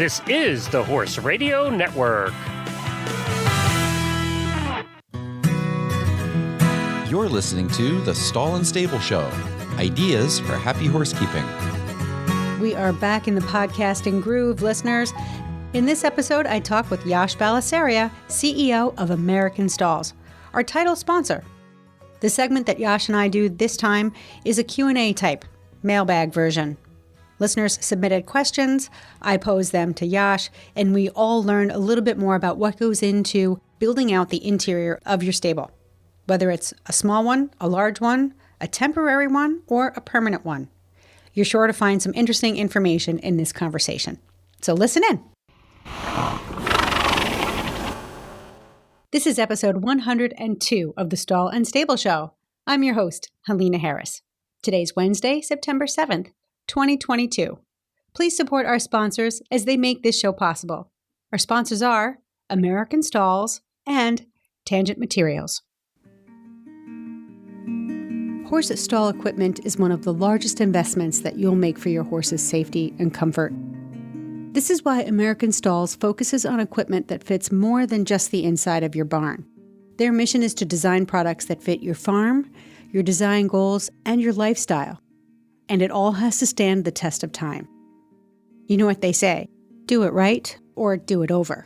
This is the Horse Radio Network. You're listening to The Stall and Stable Show, ideas for happy horsekeeping. We are back in the podcasting groove, listeners. In this episode, I talk with Yash Balisaria, CEO of American Stalls, our title sponsor. The segment that Yash and I do this time is a Q&A type, mailbag version. Listeners submitted questions, I pose them to Yash, and we all learn a little bit more about what goes into building out the interior of your stable, whether it's a small one, a large one, a temporary one, or a permanent one. You're sure to find some interesting information in this conversation. So listen in. This is episode 102 of the Stall and Stable Show. I'm your host, Helena Harris. Today's Wednesday, September 7th, 2022. Please support our sponsors as they make this show possible. Our sponsors are American Stalls and Tangent Materials. Horse stall equipment is one of the largest investments that you'll make for your horse's safety and comfort. This is why American Stalls focuses on equipment that fits more than just the inside of your barn. Their mission is to design products that fit your farm, your design goals, and your lifestyle. And it all has to stand the test of time. You know what they say, do it right or do it over.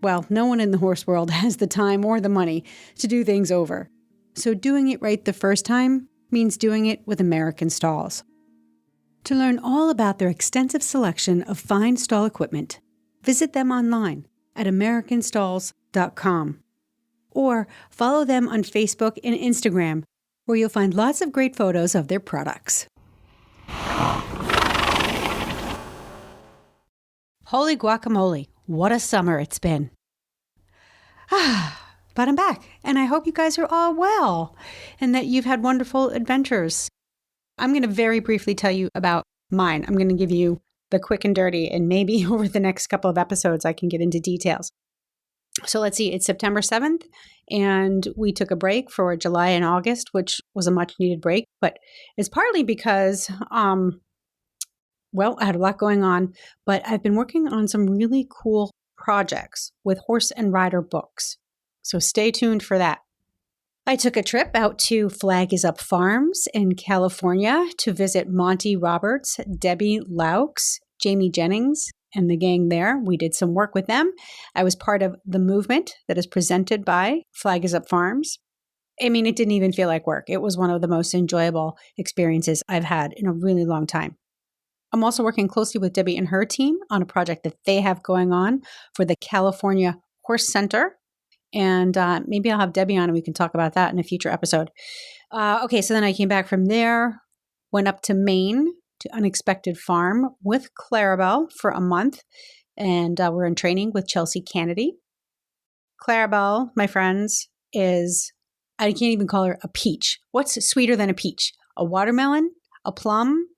Well, no one in the horse world has the time or the money to do things over. So doing it right the first time means doing it with American Stalls. To learn all about their extensive selection of fine stall equipment, visit them online at americanstalls.com or follow them on Facebook and Instagram, where you'll find lots of great photos of their products. Holy guacamole, what a summer it's been. But I'm back, and I hope you guys are all well and that you've had wonderful adventures. I'm going to very briefly tell you about mine. I'm going to give you the quick and dirty, and maybe over the next couple of episodes I can get into details. So let's see, it's September 7th, and we took a break for July and August, which was a much needed break, but it's partly because, I had a lot going on, but I've been working on some really cool projects with horse and rider books. So stay tuned for that. I took a trip out to Flag Is Up Farms in California to visit Monty Roberts, Debbie Laux, Jamie Jennings, and the gang there. We did some work with them. I was part of the movement that is presented by Flag Is Up Farms. I mean, it didn't even feel like work. It was one of the most enjoyable experiences I've had in a really long time. I'm also working closely with Debbie and her team on a project that they have going on for the California Horse Center. And maybe I'll have Debbie on and we can talk about that in a future episode. So then I came back from there, went up to Maine to Unexpected Farm with Clarabelle for a month. And we're in training with Chelsea Kennedy. Clarabelle, my friends, I can't even call her a peach. What's sweeter than a peach? A watermelon? A plum?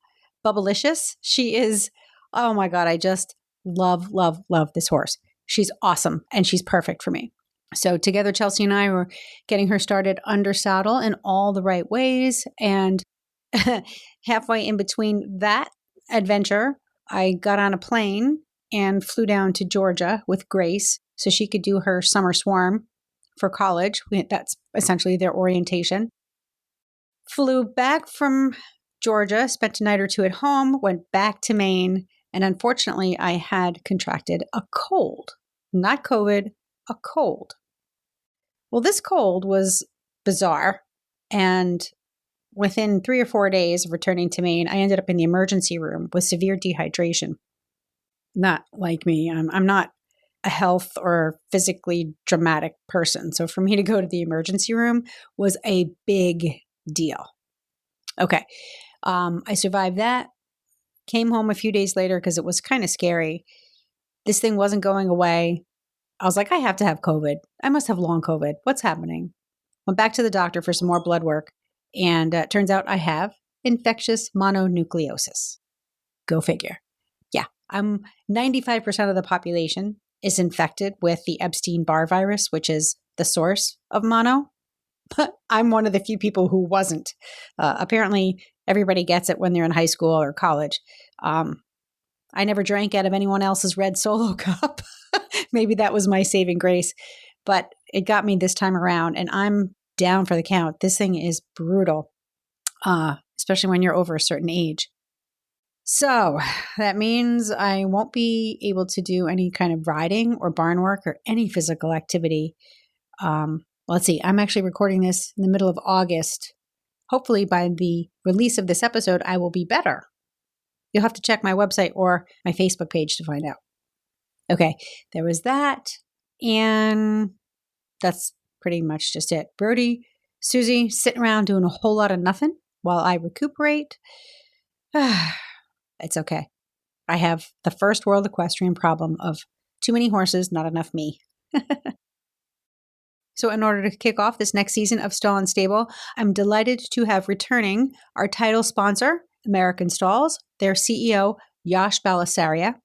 Bubblicious? She is, oh my God, I just love, love, love this horse. She's awesome and she's perfect for me. So together, Chelsea and I were getting her started under saddle in all the right ways. And halfway in between that adventure, I got on a plane and flew down to Georgia with Grace so she could do her summer swarm for college. That's essentially their orientation. Flew back from Georgia, spent a night or two at home, went back to Maine, and unfortunately, I had contracted a cold. Not COVID, a cold. Well, this cold was bizarre, and within 3 or 4 days of returning to Maine, I ended up in the emergency room with severe dehydration. Not like me. I'm not a health or physically dramatic person, so for me to go to the emergency room was a big deal. Okay, I survived that, came home a few days later because it was kind of scary. This thing wasn't going away. I was like, I have to have COVID. I must have long COVID. What's happening? Went back to the doctor for some more blood work, and it turns out I have infectious mononucleosis. Go figure. Yeah, I'm 95% of the population is infected with the Epstein-Barr virus, which is the source of mono. But I'm one of the few people who wasn't. Apparently, everybody gets it when they're in high school or college. I never drank out of anyone else's red Solo cup. Maybe that was my saving grace, but it got me this time around, and I'm down for the count. This thing is brutal, especially when you're over a certain age. So that means I won't be able to do any kind of riding or barn work or any physical activity. Let's see, I'm actually recording this in the middle of August. Hopefully by the release of this episode, I will be better. You'll have to check my website or my Facebook page to find out. Okay, there was that. And that's pretty much just it. Brody, Susie, sitting around doing a whole lot of nothing while I recuperate. It's okay. I have the first world equestrian problem of too many horses, not enough me. So in order to kick off this next season of Stall and Stable, I'm delighted to have returning our title sponsor, American Stalls, their CEO, Yash Balasaria.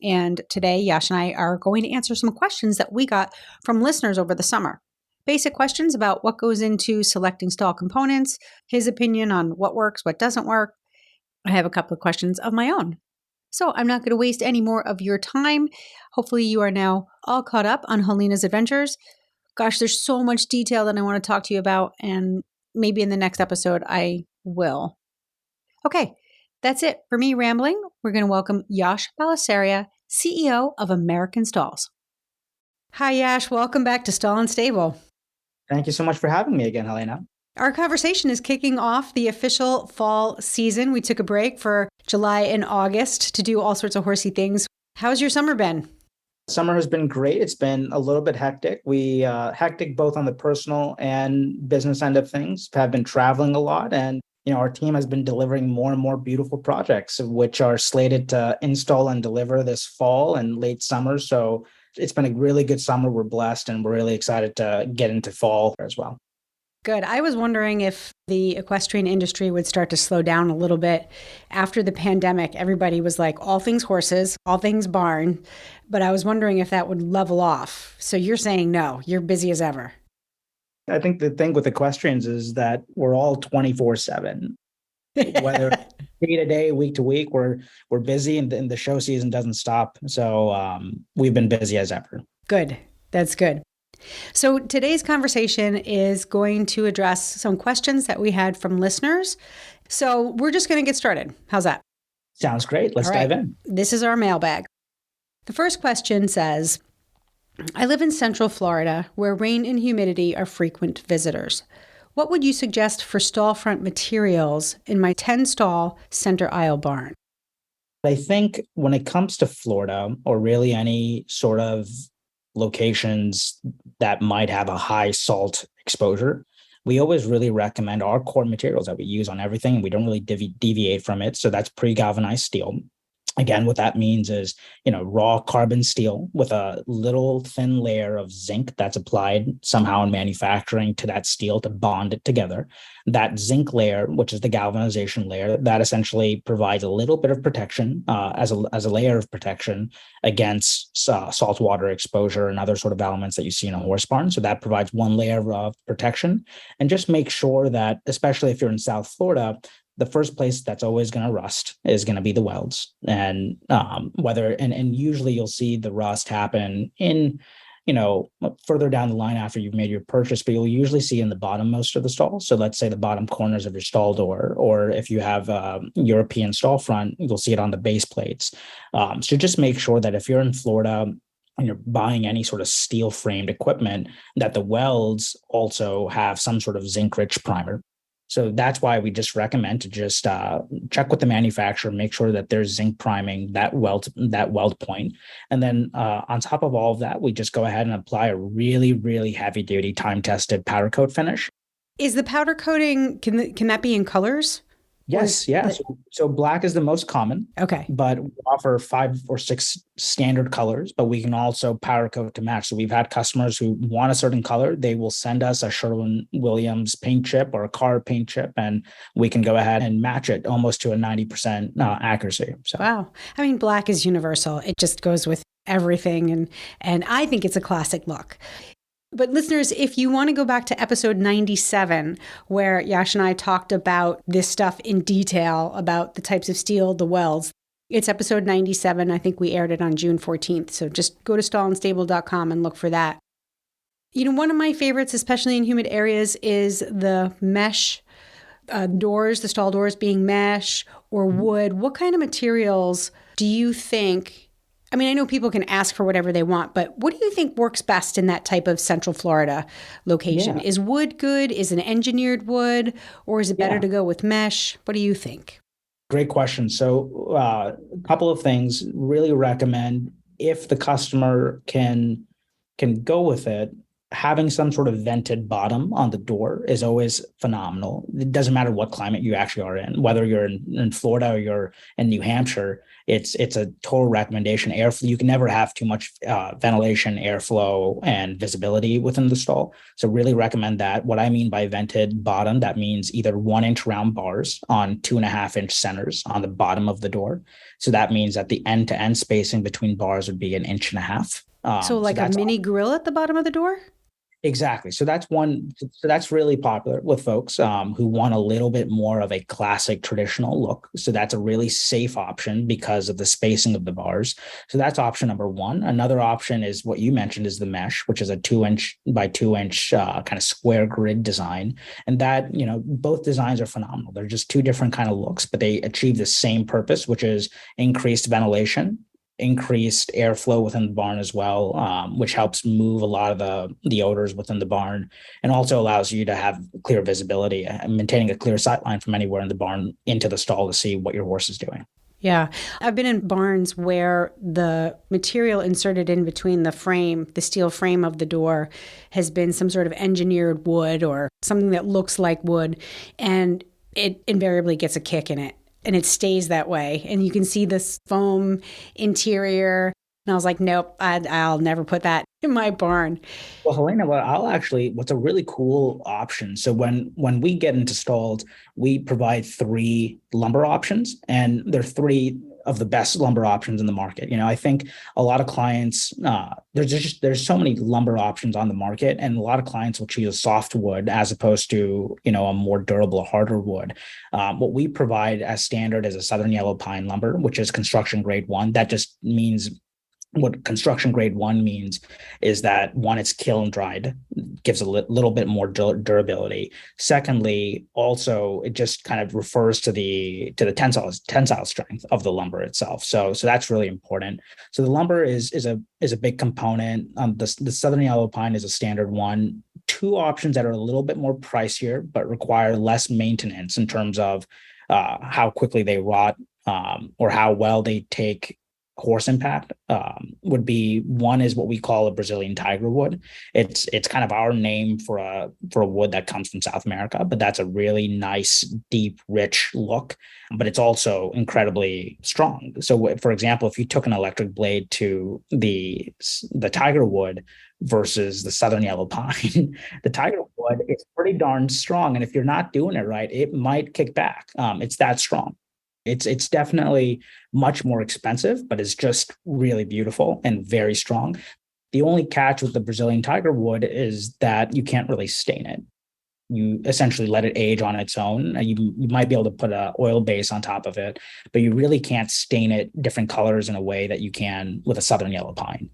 And today, Yash and I are going to answer some questions that we got from listeners over the summer. Basic questions about what goes into selecting stall components, his opinion on what works, what doesn't work. I have a couple of questions of my own. So I'm not going to waste any more of your time. Hopefully you are now all caught up on Helena's adventures. Gosh, there's so much detail that I want to talk to you about, and maybe in the next episode I will. Okay, that's it for me rambling. We're going to welcome Yash Balasaria, CEO of American Stalls. Hi, Yash. Welcome back to Stall and Stable. Thank you so much for having me again, Helena. Our conversation is kicking off the official fall season. We took a break for July and August to do all sorts of horsey things. How's your summer been? Summer has been great. It's been a little bit hectic. Hectic both on the personal and business end of things. Have been traveling a lot, and our team has been delivering more and more beautiful projects, which are slated to install and deliver this fall and late summer. So it's been a really good summer. We're blessed, and we're really excited to get into fall as well. Good. I was wondering if the equestrian industry would start to slow down a little bit after the pandemic. Everybody was like, all things horses, all things barn. But I was wondering if that would level off. So you're saying no, you're busy as ever. I think the thing with equestrians is that we're all 24/7. Whether day to day, week to week, we're busy, and the show season doesn't stop. So we've been busy as ever. Good. That's good. So today's conversation is going to address some questions that we had from listeners. So we're just going to get started. How's that? Sounds great. Let's dive in. This is our mailbag. The first question says, I live in Central Florida where rain and humidity are frequent visitors. What would you suggest for stall front materials in my 10-stall center aisle barn? I think when it comes to Florida, or really any sort of locations that might have a high salt exposure, we always really recommend our core materials that we use on everything. We don't really deviate from it. So that's pre-galvanized steel. Again, what that means is, raw carbon steel with a little thin layer of zinc that's applied somehow in manufacturing to that steel to bond it together. That zinc layer, which is the galvanization layer, that essentially provides a little bit of protection as a layer of protection against saltwater exposure and other sort of elements that you see in a horse barn. So that provides one layer of protection. And just make sure that, especially if you're in South Florida, the first place that's always going to rust is going to be the welds. And usually you'll see the rust happen in, further down the line after you've made your purchase, but you'll usually see in the bottom most of the stalls. So let's say the bottom corners of your stall door, or if you have a European stall front, you'll see it on the base plates. So just make sure that if you're in Florida and you're buying any sort of steel framed equipment, that the welds also have some sort of zinc rich primer. So that's why we just recommend to just check with the manufacturer, make sure that there's zinc priming that weld point. And then on top of all of that, we just go ahead and apply a really, really heavy duty time tested powder coat finish. Is the powder coating, can that be in colors? Yes. Yeah. So black is the most common. Okay. But we offer 5 or 6 standard colors, but we can also powder coat to match. So we've had customers who want a certain color. They will send us a Sherwin-Williams paint chip or a Carr paint chip, and we can go ahead and match it almost to a 90% accuracy. So. Wow. I mean, black is universal. It just goes with everything. And I think it's a classic look. But listeners, if you want to go back to episode 97, where Yash and I talked about this stuff in detail, about the types of steel, the welds, It's episode 97. I think we aired it on June 14th. So just go to stallandstable.com and look for that. One of my favorites, especially in humid areas, is the mesh doors, the stall doors being mesh or wood. What kind of materials do you think? I mean, I know people can ask for whatever they want, but what do you think works best in that type of Central Florida location? Yeah. Is wood good? Is an engineered wood? Or is it better to go with mesh? What do you think? Great question. So a couple of things. Really recommend, if the customer can go with it, having some sort of vented bottom on the door is always phenomenal. It doesn't matter what climate you actually are in, whether you're in Florida or you're in New Hampshire. It's a total recommendation. Airflow, you can never have too much ventilation, airflow, and visibility within the stall. So really recommend that. What I mean by vented bottom, that means either 1-inch round bars on 2.5-inch centers on the bottom of the door. So that means that the end-to-end spacing between bars would be 1.5 inches. So like a mini grill at the bottom of the door? Exactly. So that's one. So that's really popular with folks who want a little bit more of a classic traditional look. So that's a really safe option because of the spacing of the bars. So that's option number one. Another option is what you mentioned, is the mesh, which is a 2-inch by 2-inch kind of square grid design. And that, both designs are phenomenal. They're just two different kind of looks, but they achieve the same purpose, which is increased ventilation, increased airflow within the barn as well, which helps move a lot of the odors within the barn, and also allows you to have clear visibility and maintaining a clear sight line from anywhere in the barn into the stall to see what your horse is doing. Yeah. I've been in barns where the material inserted in between the frame, the steel frame of the door, has been some sort of engineered wood or something that looks like wood, and it invariably gets a kick in it. And it stays that way. And you can see this foam interior. And I was like, nope, I'll never put that in my barn. Well, Helena, what's a really cool option. So when we get into stalls, we provide 3 lumber options, and they're 3 of the best lumber options in the market. I think a lot of clients, there's so many lumber options on the market, and a lot of clients will choose a soft wood as opposed to, a more durable, harder wood. What we provide as standard is a Southern Yellow Pine lumber, which is construction grade 1. That just means, what construction grade 1 means is that, one, it's kiln dried, gives a little bit more durability. Secondly, also, it just kind of refers to the tensile strength of the lumber itself. So that's really important. So the lumber is a big component. The Southern Yellow Pine is a standard one. 2 options that are a little bit more pricier but require less maintenance in terms of how quickly they rot or how well they take horse impact, would be, one is what we call a Brazilian tiger wood. It's kind of our name for a wood that comes from South America, but that's a really nice, deep, rich look, but it's also incredibly strong. So for example, if you took an electric blade to the tiger wood versus the Southern Yellow Pine, the tiger wood is pretty darn strong. And if you're not doing it right, it might kick back. It's that strong. It's definitely much more expensive, but it's just really beautiful and very strong. The only catch with the Brazilian tiger wood is that you can't really stain it. You essentially let it age on its own. You might be able to put an oil base on top of it, but you really can't stain it different colors in a way that you can with a Southern Yellow Pine.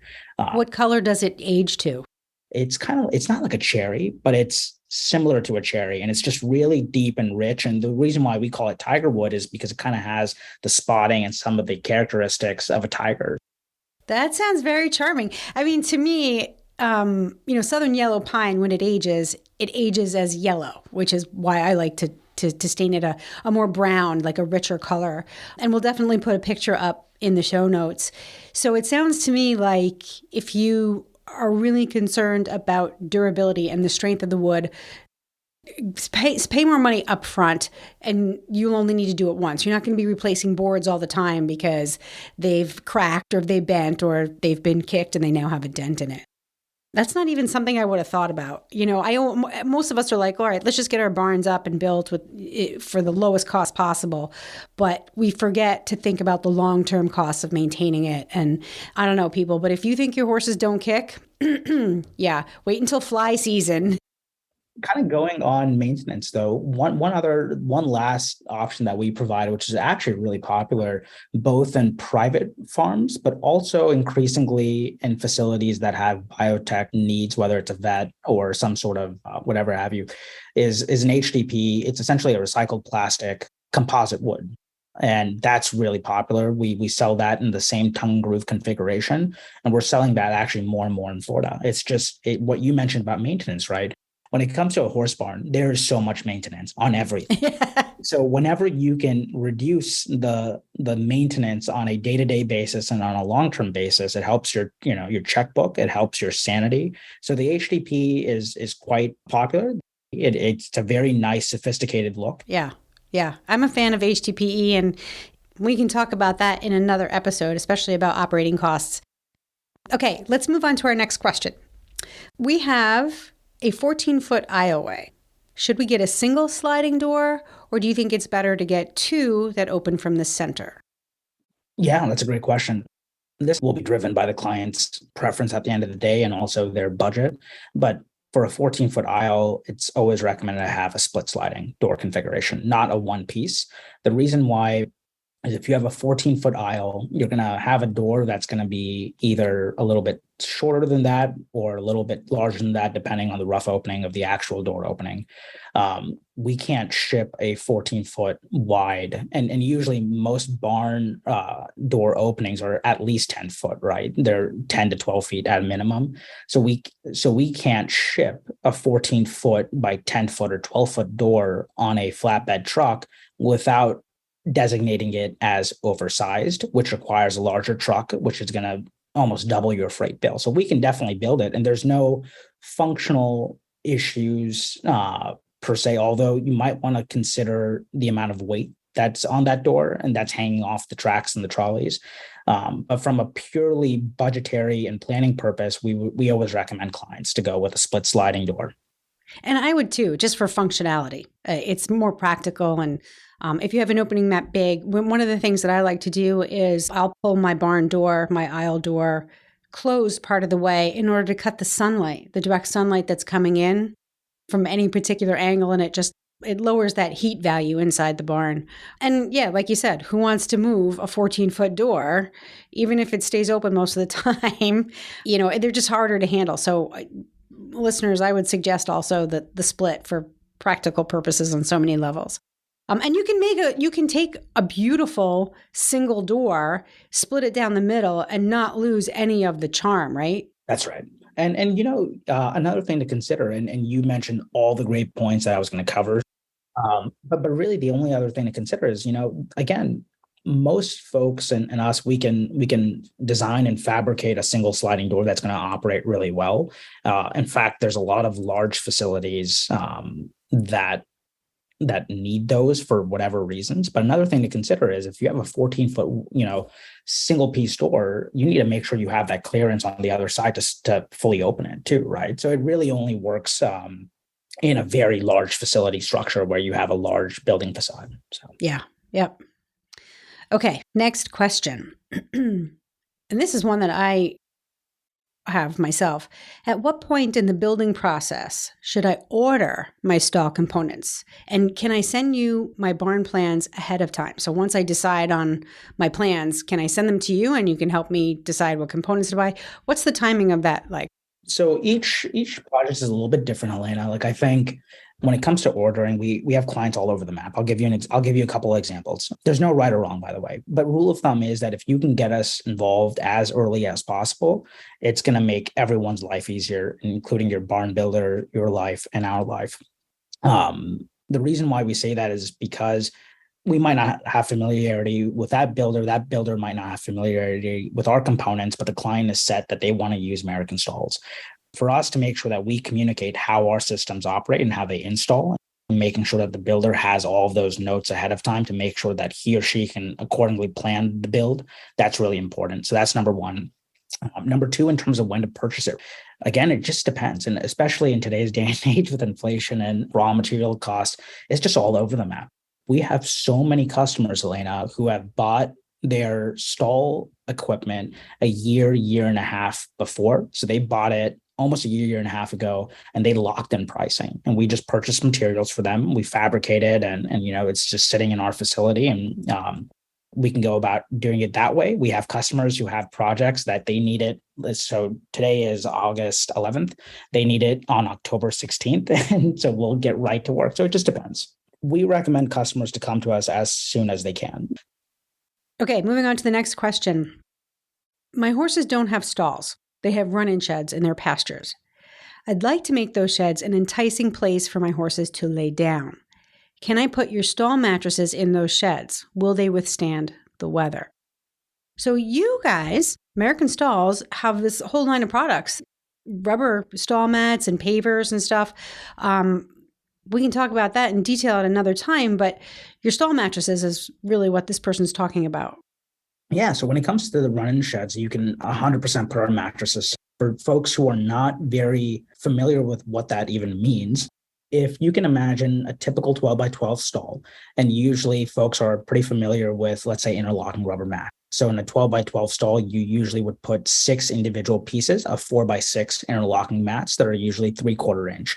What color does it age to? It's not like a cherry, but it's similar to a cherry, and it's just really deep and rich. And the reason why we call it tiger wood is because it kind of has the spotting and some of the characteristics of a tiger. That sounds very charming. I mean, to me, Southern Yellow Pine, when it ages as yellow, which is why I like to stain it a more brown, like a richer color. And we'll definitely put a picture up in the show notes. So it sounds to me like if you are really concerned about durability and the strength of the wood, pay more money up front, and you'll only need to do it once. You're not going to be replacing boards all the time because they've cracked or they've bent or they've been kicked and they now have a dent in it. That's not even something I would have thought about. Most of us are like, all right, let's just get our barns up and built for the lowest cost possible. But we forget to think about the long-term costs of maintaining it. And I don't know, people, but if you think your horses don't kick, yeah, wait until fly season. Kind of going on maintenance though, one last option that we provide, which is actually really popular both in private farms, but also increasingly in facilities that have biotech needs, whether it's a vet or some sort of whatever have you, is an HDP. It's essentially a recycled plastic composite wood. And that's really popular. We sell that in the same tongue and groove configuration, and we're selling that actually more and more in Florida. It's just what you mentioned about maintenance, right? When it comes to a horse barn, there is so much maintenance on everything. So whenever you can reduce the maintenance on a day-to-day basis and on a long-term basis, it helps your checkbook, it helps your sanity. So the HDP is quite popular. It's a very nice, sophisticated look. Yeah. Yeah, I'm a fan of HDPE, and we can talk about that in another episode, especially about operating costs. Okay, let's move on to our next question. We have a 14-foot aisleway. Should we get a single sliding door, or do you think it's better to get two that open from the center? Yeah, that's a great question. This will be driven by the client's preference at the end of the day and also their budget. But for a 14-foot aisle, it's always recommended to have a split sliding door configuration, not a one piece. The reason why is if you have a 14-foot aisle, you're going to have a door that's going to be either a little bit shorter than that or a little bit larger than that, depending on the rough opening of the actual door opening. We can't ship a 14-foot wide, and usually most barn door openings are at least 10 foot, right? They're 10 to 12 feet at a minimum. So we can't ship a 14-foot by 10-foot or 12-foot door on a flatbed truck without designating it as oversized, which requires a larger truck, which is going to almost double your freight bill. So we can definitely build it, and there's no functional issues per se, although you might want to consider the amount of weight that's on that door and that's hanging off the tracks and the trolleys. But from a purely budgetary and planning purpose, we always recommend clients to go with a split sliding door. And I would too, just for functionality. It's more practical. And if you have an opening that big, one of the things that I like to do is I'll pull my barn door, my aisle door, closed part of the way in order to cut the sunlight, the direct sunlight that's coming in from any particular angle. And it lowers that heat value inside the barn. And yeah, like you said, who wants to move a 14-foot door, even if it stays open most of the time? They're just harder to handle. So listeners, I would suggest also that the split for practical purposes on so many levels. And you can take a beautiful single door, split it down the middle, and not lose any of the charm, right? That's right. And another thing to consider, and you mentioned all the great points that I was going to cover, but really the only other thing to consider is, again, most folks and us, we can design and fabricate a single sliding door that's going to operate really well. In fact, there's a lot of large facilities that need those for whatever reasons. But another thing to consider is if you have a 14-foot, single piece door, you need to make sure you have that clearance on the other side to fully open it too, right? So it really only works in a very large facility structure where you have a large building facade. So yeah, yep. Okay, next question. And this is one that I have myself. At what point in the building process should I order my stall components? And can I send you my barn plans ahead of time? So once I decide on my plans, can I send them to you and you can help me decide what components to buy? What's the timing of that like? So each project is a little bit different, Helena. Like I think when it comes to ordering, we have clients all over the map. I'll give you a couple of examples. There's no right or wrong, by the way. But rule of thumb is that if you can get us involved as early as possible, it's going to make everyone's life easier, including your barn builder, your life, and our life. The reason why we say that is because we might not have familiarity with that builder might not have familiarity with our components, but the client is set that they want to use American Stalls. For us to make sure that we communicate how our systems operate and how they install, and making sure that the builder has all of those notes ahead of time to make sure that he or she can accordingly plan the build, that's really important. So that's number one. Number two, in terms of when to purchase it, again, it just depends. And especially in today's day and age with inflation and raw material costs, it's just all over the map. We have so many customers, Helena, who have bought their stall equipment a year and a half before. So they bought it almost a year and a half ago, and they locked in pricing. And we just purchased materials for them. We fabricated, and it's just sitting in our facility, and we can go about doing it that way. We have customers who have projects that they need it. So today is August 11th. They need it on October 16th. And so we'll get right to work. So it just depends. We recommend customers to come to us as soon as they can. Okay, moving on to the next question. My horses don't have stalls. They have run-in sheds in their pastures. I'd like to make those sheds an enticing place for my horses to lay down. Can I put your stall mattresses in those sheds? Will they withstand the weather? So you guys, American Stalls, have this whole line of products, rubber stall mats and pavers and stuff. We can talk about that in detail at another time, but your stall mattresses is really what this person's talking about. Yeah, so when it comes to the run-in sheds, you can 100% put our mattresses. For folks who are not very familiar with what that even means, if you can imagine a typical 12 by 12 stall, and usually folks are pretty familiar with, let's say, interlocking rubber mat. So in a 12 by 12 stall, you usually would put 6 individual pieces of 4 by 6 interlocking mats that are usually 3/4 inch.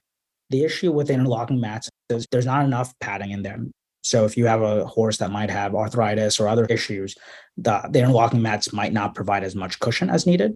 The issue with interlocking mats is there's not enough padding in them. So if you have a horse that might have arthritis or other issues, the interlocking mats might not provide as much cushion as needed.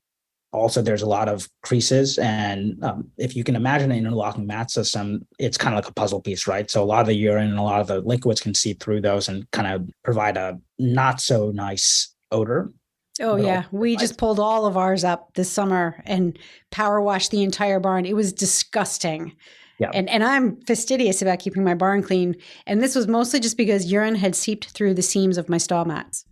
Also, there's a lot of creases. And if you can imagine an interlocking mat system, it's kind of like a puzzle piece, right? So a lot of the urine and a lot of the liquids can seep through those and kind of provide a not so nice odor. Oh, yeah. We just pulled all of ours up this summer and power washed the entire barn. It was disgusting. Yeah. And I'm fastidious about keeping my barn clean. And this was mostly just because urine had seeped through the seams of my stall mats.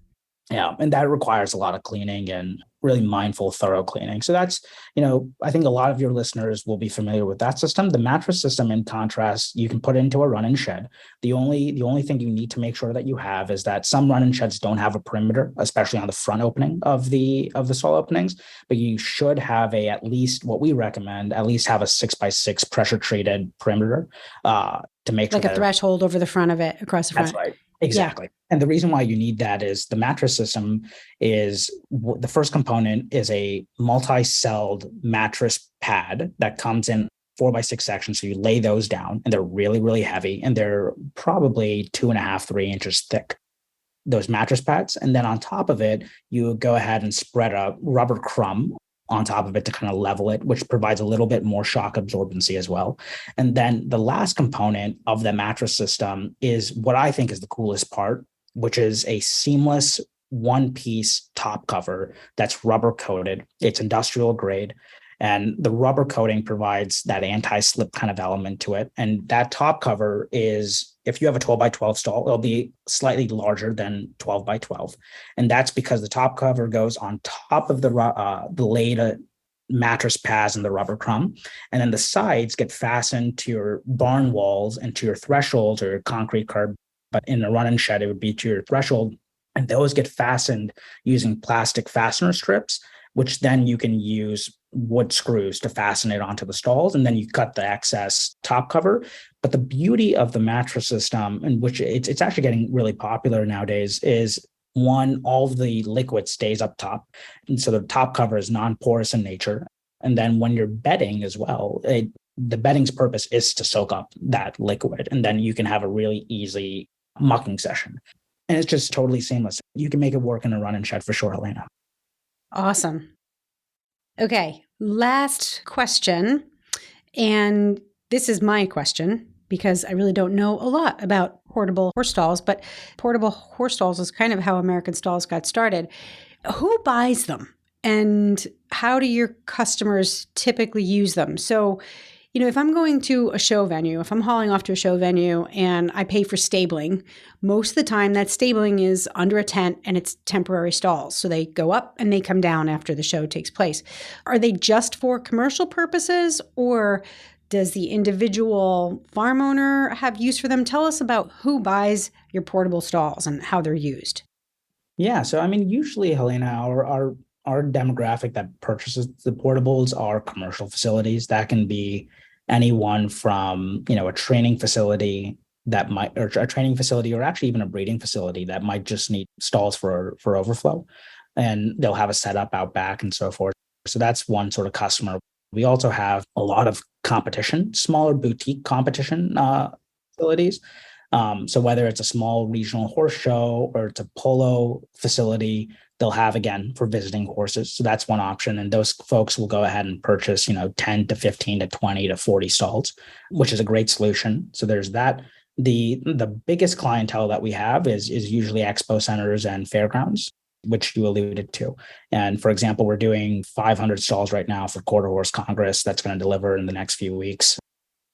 Yeah. And that requires a lot of cleaning and really mindful, thorough cleaning. So that's, I think a lot of your listeners will be familiar with that system. The mattress system, in contrast, you can put into a run-in shed. The only thing you need to make sure that you have is that some run-in sheds don't have a perimeter, especially on the front opening of the stall openings, but you should have at least what we recommend, at least have a 6 by 6 pressure treated perimeter to make sure like a threshold over the front of it across the front. That's right. Exactly. Yeah. And the reason why you need that is the mattress system is the first component is a multi-celled mattress pad that comes in 4 by 6 sections. So you lay those down and they're really, really heavy and they're probably 2.5, 3 inches thick, those mattress pads. And then on top of it, you go ahead and spread a rubber crumb on top of it to kind of level it, which provides a little bit more shock absorbency as well. And then the last component of the mattress system is what I think is the coolest part, which is a seamless one-piece top cover that's rubber coated. It's industrial grade. And the rubber coating provides that anti-slip kind of element to it. And that top cover is, if you have a 12 by 12 stall, it'll be slightly larger than 12 by 12. And that's because the top cover goes on top of the laid mattress pads and the rubber crumb. And then the sides get fastened to your barn walls and to your thresholds or your concrete curb. But in a run-in shed, it would be to your threshold. And those get fastened using plastic fastener strips, which then you can use wood screws to fasten it onto the stalls. And then you cut the excess top cover. But the beauty of the mattress system, in which it's actually getting really popular nowadays, is one, all of the liquid stays up top. And so the top cover is non-porous in nature. And then when you're bedding as well, the bedding's purpose is to soak up that liquid. And then you can have a really easy mucking session. And it's just totally seamless. You can make it work in a run-in shed for sure, Helena. Awesome. Okay, last question. And this is my question because I really don't know a lot about portable horse stalls, but portable horse stalls is kind of how American Stalls got started. Who buys them? And how do your customers typically use them? So, if I'm going to a show venue, if I'm hauling off to a show venue and I pay for stabling, most of the time that stabling is under a tent and it's temporary stalls. So they go up and they come down after the show takes place. Are they just for commercial purposes, or does the individual farm owner have use for them? Tell us about who buys your portable stalls and how they're used. Yeah. So, usually, Helena, our demographic that purchases the portables are commercial facilities. That can be anyone from, a training facility or actually even a breeding facility that might just need stalls for overflow, and they'll have a setup out back and so forth. So that's one sort of customer. We also have a lot of competition, smaller boutique competition facilities. So whether it's a small regional horse show or it's a polo facility, they'll have, again, for visiting horses. So that's one option. And those folks will go ahead and purchase, 10 to 15 to 20 to 40 stalls, which is a great solution. So there's that. The biggest clientele that we have is usually expo centers and fairgrounds, which you alluded to. And for example, we're doing 500 stalls right now for Quarter Horse Congress that's going to deliver in the next few weeks.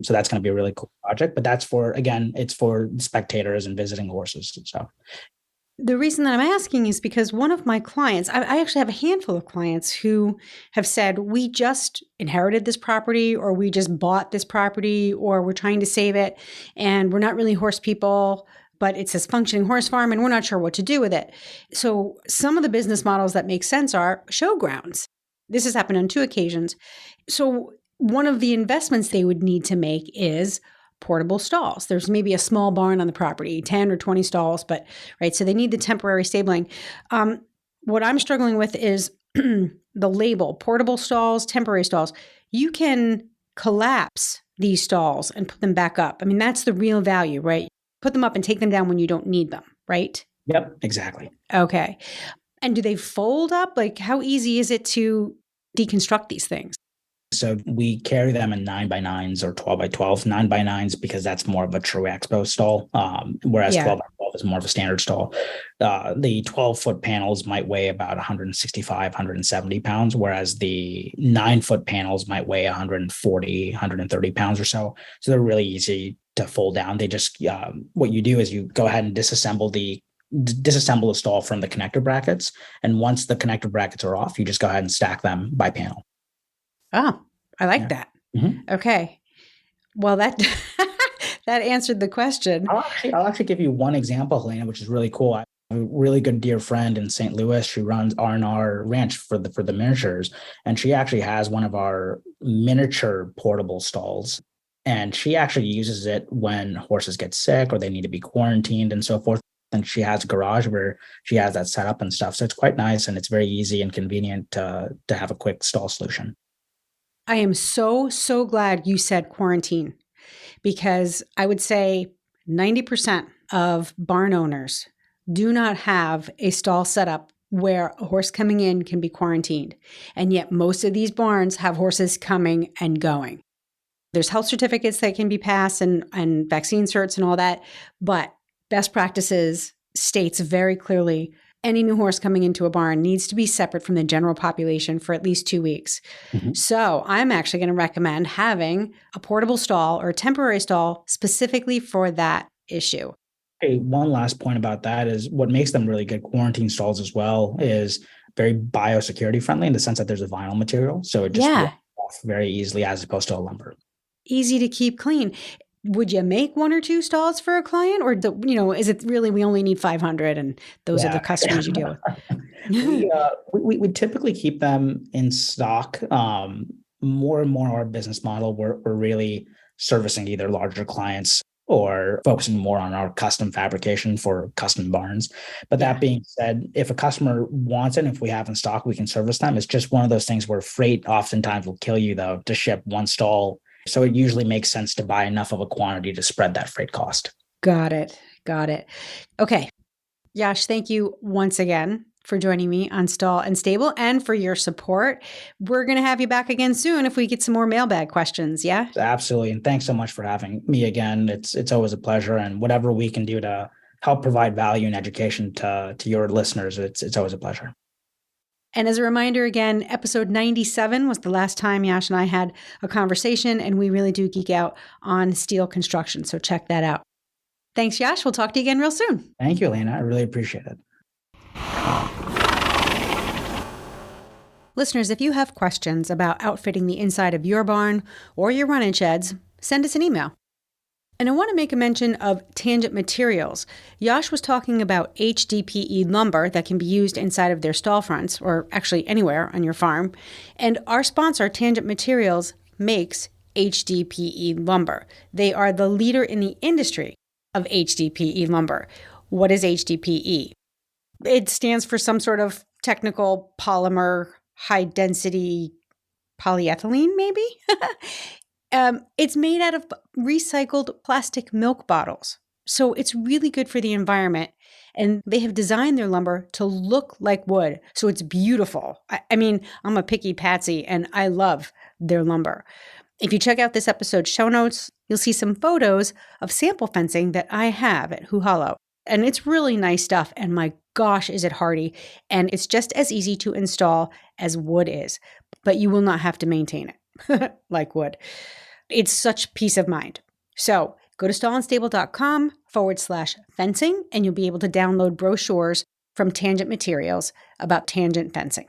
So that's going to be a really cool project. But that's for, again, it's for spectators and visiting horses. So the reason that I'm asking is because one of my clients, I actually have a handful of clients who have said, we just inherited this property, or we just bought this property, or we're trying to save it, and we're not really horse people, but it's a functioning horse farm and we're not sure what to do with it. So some of the business models that make sense are showgrounds. This has happened on 2 occasions. So one of the investments they would need to make is portable stalls. There's maybe a small barn on the property, 10 or 20 stalls, but right. So they need the temporary stabling. What I'm struggling with is the label, portable stalls, temporary stalls. You can collapse these stalls and put them back up. I mean, that's the real value, right? Put them up and take them down when you don't need them, right? Yep, exactly. Okay. And do they fold up? Like, how easy is it to deconstruct these things? So we carry them in 9x9s or 12x12. 9x9s because that's more of a true expo stall, whereas 12x12 is more of a standard stall. The 12-foot panels might weigh about 165, 170 pounds, whereas the 9-foot panels might weigh 140, 130 pounds or so. So they're really easy to fold down. They just, what you do is you go ahead and disassemble the stall from the connector brackets. And once the connector brackets are off, you just go ahead and stack them by panel. Oh, I like that. Mm-hmm. Okay. Well, that that answered the question. I'll actually give you one example, Helena, which is really cool. I have a really good dear friend in St. Louis. She runs R&R Ranch for the miniatures, and she actually has one of our miniature portable stalls. And she actually uses it when horses get sick or they need to be quarantined and so forth. And she has a garage where she has that set up and stuff. So it's quite nice, and it's very easy and convenient to have a quick stall solution. I am so glad you said quarantine, because I would say 90% of barn owners do not have a stall set up where a horse coming in can be quarantined. And yet most of these barns have horses coming and going. There's health certificates that can be passed and vaccine certs and all that. But best practices states very clearly any new horse coming into a barn needs to be separate from the general population for at least 2 weeks. Mm-hmm. So I'm actually going to recommend having a portable stall or a temporary stall specifically for that issue. Hey, one last point about that is what makes them really good quarantine stalls as well is very biosecurity friendly in the sense that there's a vinyl material. So it just walks off very easily as opposed to a lumber. Easy to keep clean. Would you make 1 or 2 stalls for a client, or is it really we only need 500 and those are the customers you deal with? We typically keep them in stock. More and more our business model, we're really servicing either larger clients or focusing more on our custom fabrication for custom barns. But that being said, if a customer wants it, if we have in stock, we can service them. It's just one of those things where freight oftentimes will kill you, though, to ship 1 stall. So it usually makes sense to buy enough of a quantity to spread that freight cost. Got it. Okay. Yash, thank you once again for joining me on Stall and Stable and for your support. We're going to have you back again soon if we get some more mailbag questions. Yeah? Absolutely. And thanks so much for having me again. It's always a pleasure. And whatever we can do to help provide value and education to your listeners, it's always a pleasure. And as a reminder, again, episode 97 was the last time Yash and I had a conversation, and we really do geek out on steel construction. So check that out. Thanks, Yash. We'll talk to you again real soon. Thank you, Elena. I really appreciate it. Listeners, if you have questions about outfitting the inside of your barn or your run-in sheds, send us an email. And I want to make a mention of Tangent Materials. Yash was talking about HDPE lumber that can be used inside of their stall fronts, or actually anywhere on your farm. And our sponsor, Tangent Materials, makes HDPE lumber. They are the leader in the industry of HDPE lumber. What is HDPE? It stands for some sort of technical polymer, high density polyethylene, maybe. It's made out of recycled plastic milk bottles. So it's really good for the environment. And they have designed their lumber to look like wood. So it's beautiful. I mean, I'm a picky patsy and I love their lumber. If you check out this episode's show notes, you'll see some photos of sample fencing that I have at Hoo Hollow. And it's really nice stuff. And my gosh, is it hardy. And it's just as easy to install as wood is. But you will not have to maintain it like wood. It's such peace of mind. So go to stallandstable.com/fencing and you'll be able to download brochures from Tangent Materials about tangent fencing.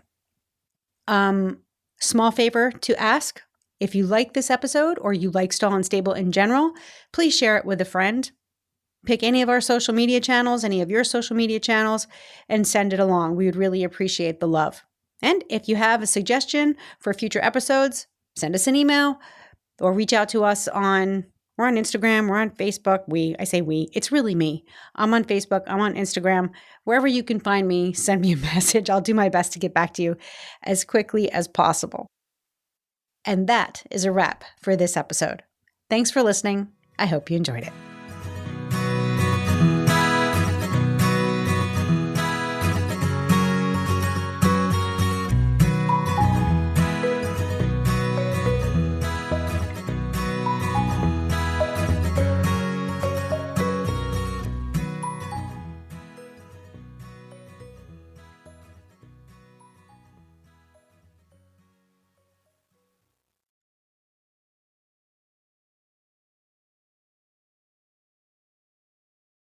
Small favor to ask. If you like this episode or you like Stall and Stable in general, please share it with a friend. Pick any of our social media channels, any of your social media channels, and send it along. We would really appreciate the love. And if you have a suggestion for future episodes, send us an email or reach out to us we're on Instagram, we're on Facebook. I say we, it's really me. I'm on Facebook, I'm on Instagram. Wherever you can find me, send me a message. I'll do my best to get back to you as quickly as possible. And that is a wrap for this episode. Thanks for listening. I hope you enjoyed it.